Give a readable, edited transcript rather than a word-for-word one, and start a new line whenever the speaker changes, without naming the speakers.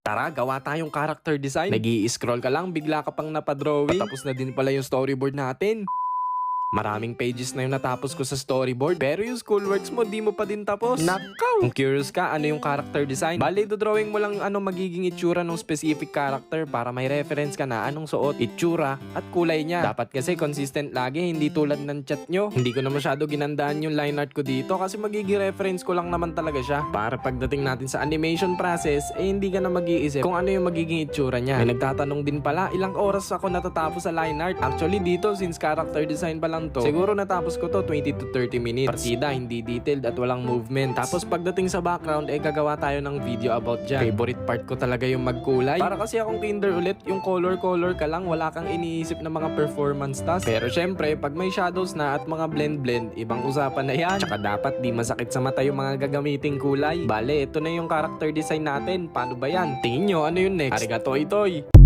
Tara, gawa tayong character design. Nag-i-scroll ka lang, bigla ka pang napadrawing. Tapos na din pala yung storyboard natin. Maraming pages na yung natapos ko sa storyboard, pero yung schoolworks mo, di mo pa din tapos. Nakaw! Kung curious ka, ano yung character design? Bale, drawing mo lang ano magiging itsura ng specific character para may reference ka na anong suot, itsura, at kulay niya. Dapat kasi consistent lagi, hindi tulad ng chat nyo. Hindi ko na masyado ginandaan yung line art ko dito kasi magiging reference ko lang naman talaga siya. Para pagdating natin sa animation process, hindi ka na mag-iisip kung ano yung magiging itsura niya. May nagtatanong din pala, ilang oras ako natatapos sa line art? Actually dito, since character design pa lang to, siguro natapos ko to 20 to 30 minutes. Partida, hindi detailed at walang movement. Tapos pagdating sa background, gagawa tayo ng video about dyan. Favorite part ko talaga yung magkulay. Para kasi akong kinder ulit, yung color ka lang, wala kang iniisip na mga performance task. Pero syempre, pag may shadows na at mga blend, ibang usapan na yan. Tsaka dapat di masakit sa mata yung mga gagamiting kulay. Bale, ito na yung character design natin. Paano ba yan? Tingin nyo, ano yung next? Arigato, itoy!